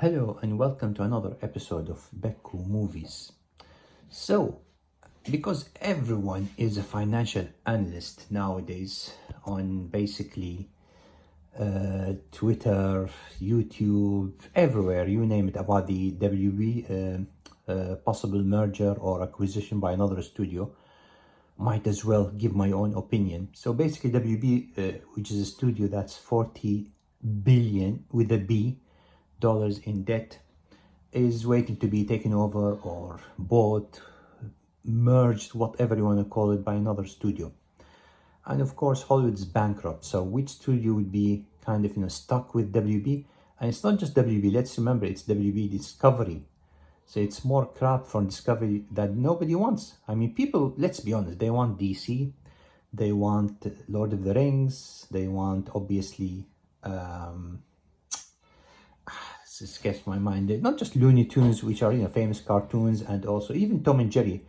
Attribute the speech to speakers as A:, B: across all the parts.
A: Hello and welcome to another episode of Bekku Movies. So, because everyone is a financial analyst nowadays on basically Twitter, YouTube, everywhere, you name it, about the WB possible merger or acquisition by another studio, might as well give my own opinion. So basically, WB, which is a studio that's 40 billion with a B dollars in debt, is waiting to be taken over or bought, merged, whatever you want to call it, by another studio. And of course, Hollywood's bankrupt. So which studio would be kind of stuck with WB? And it's not just WB. Let's remember, it's WB Discovery. So it's more crap from Discovery that nobody wants. I mean, people, let's be honest, they want DC, they want Lord of the Rings, they want obviously escapes my mind. Not just Looney Tunes, which are famous cartoons, and also even Tom and Jerry,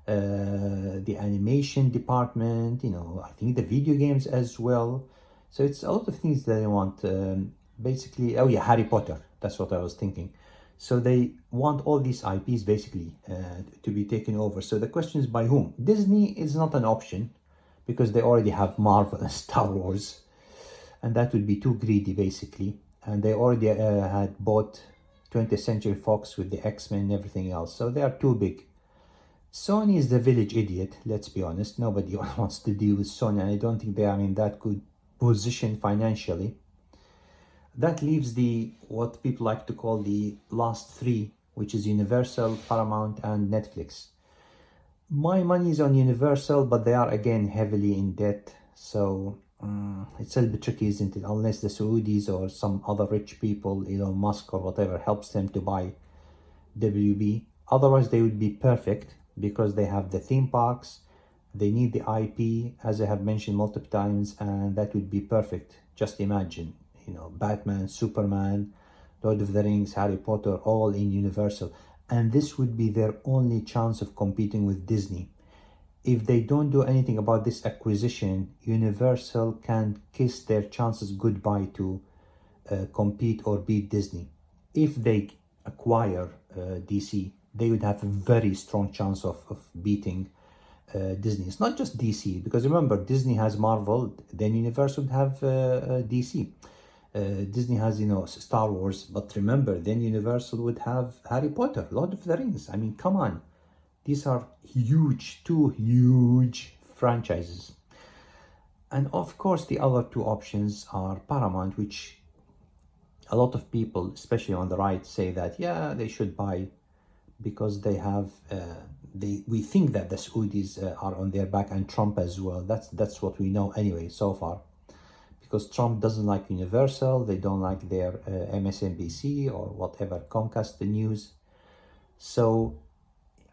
A: the animation department. I think the video games as well. So it's a lot of things that they want. Basically, oh yeah, Harry Potter. That's what I was thinking. So they want all these IPs basically to be taken over. So the question is, by whom? Disney is not an option because they already have Marvel and Star Wars, and that would be too greedy basically. And they already had bought 20th Century Fox with the X-Men and everything else, so they are too big. Sony is the village idiot, let's be honest. Nobody wants to deal with Sony, and I don't think they are in that good position financially. That leaves the what people like to call the last three, which is Universal, Paramount, and Netflix. My money is on Universal, but they are again heavily in debt, so it's a little bit tricky, isn't it? Unless the Saudis or some other rich people, Elon Musk or whatever, helps them to buy WB. Otherwise, they would be perfect because they have the theme parks, they need the IP, as I have mentioned multiple times, and that would be perfect. Just imagine, Batman, Superman, Lord of the Rings, Harry Potter, all in Universal. And this would be their only chance of competing with Disney. If they don't do anything about this acquisition, Universal can kiss their chances goodbye to compete or beat Disney. If they acquire DC, they would have a very strong chance of beating Disney. It's not just DC, because remember, Disney has Marvel, then Universal would have DC. Disney has, Star Wars, but remember, then Universal would have Harry Potter, Lord of the Rings. I mean, come on. These are two huge franchises. And of course, the other two options are Paramount, which a lot of people, especially on the right, say that, yeah, they should buy because they have, we think that the Saudis are on their back, and Trump as well. That's what we know anyway so far. Because Trump doesn't like Universal, they don't like their MSNBC or whatever, Comcast, the news. So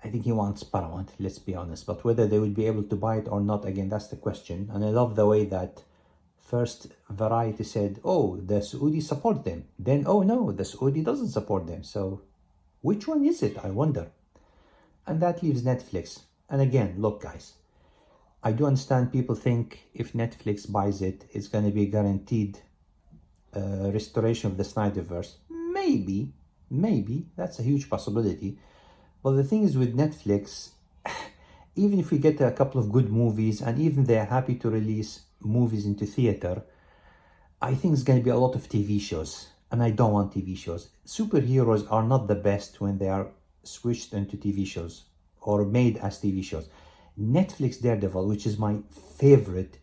A: I think he wants Paramount, let's be honest. But whether they will be able to buy it or not, again, that's the question. And I love the way that first Variety said, oh, the Saudi support them. Then, oh no, the Saudi doesn't support them. So which one is it, I wonder? And that leaves Netflix. And again, look, guys, I do understand people think if Netflix buys it, it's going to be guaranteed restoration of the Snyderverse. Maybe, that's a huge possibility. But the thing is with Netflix, even if we get a couple of good movies, and even they're happy to release movies into theater, I think it's going to be a lot of TV shows. And I don't want TV shows. Superheroes are not the best when they are switched into TV shows or made as TV shows. Netflix Daredevil, which is my favorite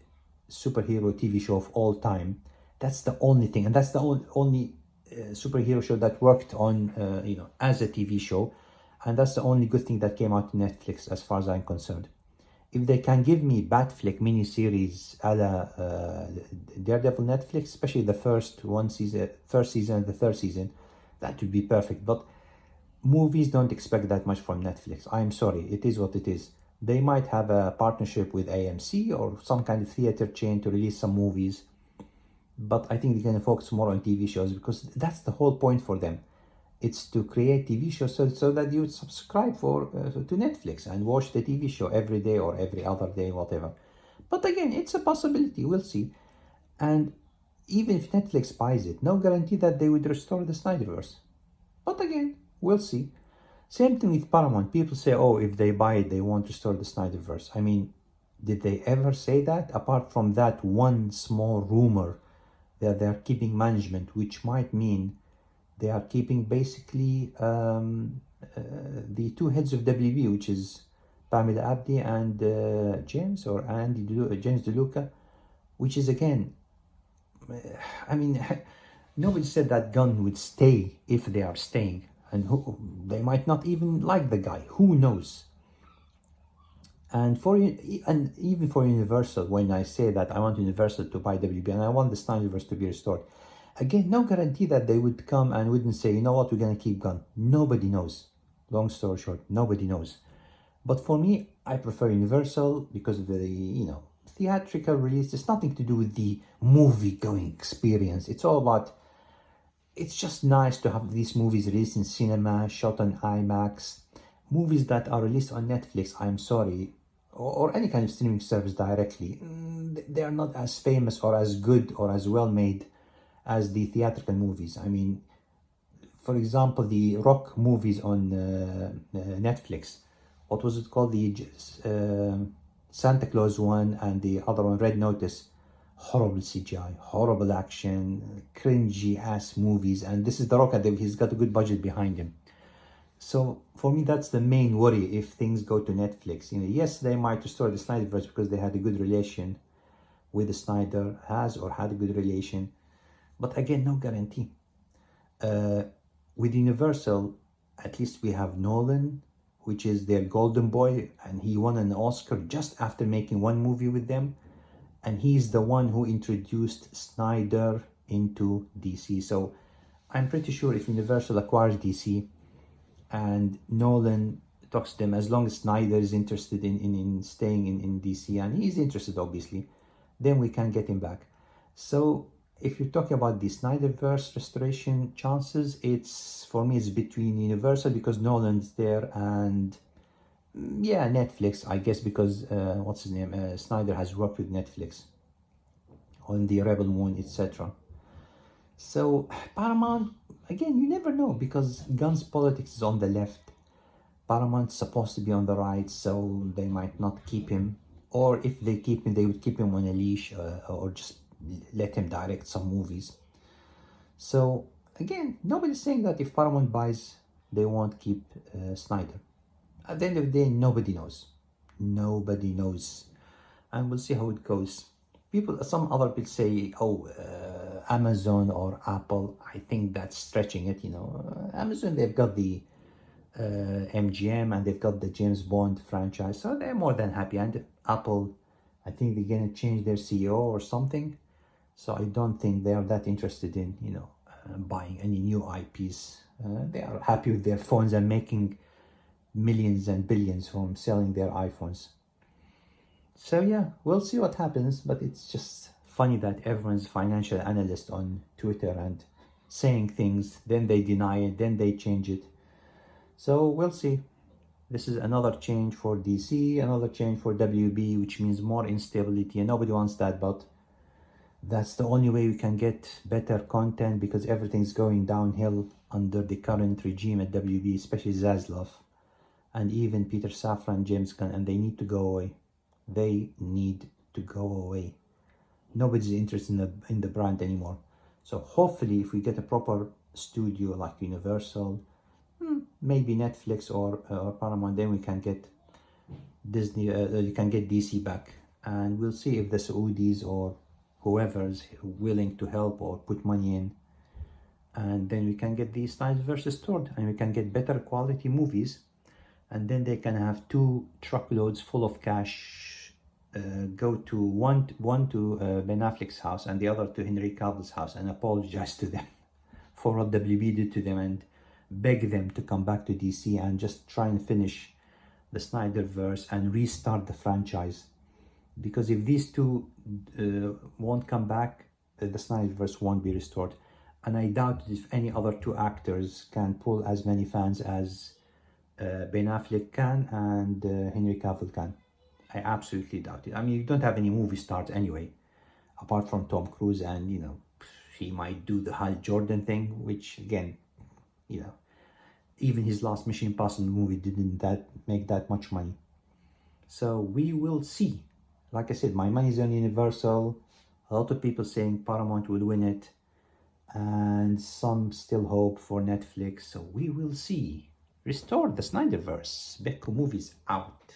A: superhero TV show of all time, that's the only thing. And that's the only superhero show that worked on, as a TV show. And that's the only good thing that came out in Netflix as far as I'm concerned. If they can give me Batfleck miniseries a la Daredevil Netflix, especially the first season and the third season, that would be perfect. But movies don't expect that much from Netflix. I'm sorry, it is what it is. They might have a partnership with AMC or some kind of theater chain to release some movies. But I think they're going to focus more on TV shows because that's the whole point for them. It's to create TV shows so that you subscribe to Netflix and watch the TV show every day or every other day, whatever. But again, it's a possibility. We'll see. And even if Netflix buys it, no guarantee that they would restore the Snyderverse. But again, we'll see. Same thing with Paramount. People say, oh, if they buy it, they want to restore the Snyderverse. I mean, did they ever say that? Apart from that one small rumor that they're keeping management, which might mean they are keeping basically the two heads of WB, which is Pamela Abdi and James or James DeLuca, which is again, I mean, nobody said that Gunn would stay if they are staying, and they might not even like the guy. Who knows? And even for Universal, when I say that I want Universal to buy WB and I want the Snyderverse to be restored, again, no guarantee that they would come and wouldn't say, you know what, we're gonna keep Gunn. Nobody knows. Long story short, nobody knows. But for me, I prefer Universal because of the theatrical release. It's nothing to do with the movie-going experience. It's all about. It's just nice to have these movies released in cinema, shot on IMAX. Movies that are released on Netflix, I'm sorry, or any kind of streaming service directly, they are not as famous or as good or as well made as the theatrical movies. I mean, for example, the Rock movies on Netflix, what was it called? The Santa Claus one and the other one, Red Notice. Horrible CGI, horrible action, cringy ass movies. And this is The Rock, and he's got a good budget behind him. So for me, that's the main worry if things go to Netflix. Yes, they might restore the Snyderverse because they had a good relation with the Snyder, had a good relation. But again, no guarantee. With Universal, at least we have Nolan, which is their golden boy, and he won an Oscar just after making one movie with them. And he's the one who introduced Snyder into DC. So I'm pretty sure if Universal acquires DC and Nolan talks to them, as long as Snyder is interested in staying in DC, and he's interested obviously, then we can get him back. So if you're talking about the Snyderverse restoration chances, for me it's between Universal because Nolan's there, and yeah, Netflix, I guess, because what's his name? Snyder has worked with Netflix on the Rebel Moon, etc. So Paramount, again, you never know because Gunn's politics is on the left. Paramount's supposed to be on the right, so they might not keep him. Or if they keep him, they would keep him on a leash or just let him direct some movies. So again, nobody's saying that if Paramount buys, they won't keep Snyder. At the end of the day, nobody knows. Nobody knows. And we'll see how it goes. Some other people say, oh, Amazon or Apple. I think that's stretching it, Amazon, they've got the MGM and they've got the James Bond franchise. So they're more than happy. And Apple, I think they're going to change their CEO or something. So I don't think they are that interested in, buying any new IPs. They are happy with their phones and making millions and billions from selling their iPhones. So yeah, we'll see what happens, but it's just funny that everyone's financial analyst on Twitter and saying things, then they deny it, then they change it. So we'll see. This is another change for DC, another change for WB, which means more instability, and nobody wants that, but that's the only way we can get better content because everything's going downhill under the current regime at WB, especially Zaslav. And even Peter Safran, James Gunn, and they need to go away. They need to go away. Nobody's interested in the brand anymore. So hopefully if we get a proper studio like Universal, maybe Netflix or Paramount, then we can get Disney, you can get DC back. And we'll see if the Saudis or whoever's willing to help or put money in. And then we can get the Snyderverse restored and we can get better quality movies. And then they can have 2 truckloads full of cash go to one to Ben Affleck's house and the other to Henry Cavill's house and apologize to them for what WB did to them and beg them to come back to DC and just try and finish the Snyderverse and restart the franchise. Because if these two won't come back, the Snyderverse won't be restored. And I doubt if any other 2 actors can pull as many fans as Ben Affleck can and Henry Cavill can. I absolutely doubt it. I mean, you don't have any movie stars anyway, apart from Tom Cruise, and he might do the Hal Jordan thing, which again, Even his last Mission Impossible movie didn't make that much money. So we will see. Like I said, my money is on Universal. A lot of people saying Paramount will win it, and some still hope for Netflix. So we will see. Restore the Snyderverse. Becco movies out.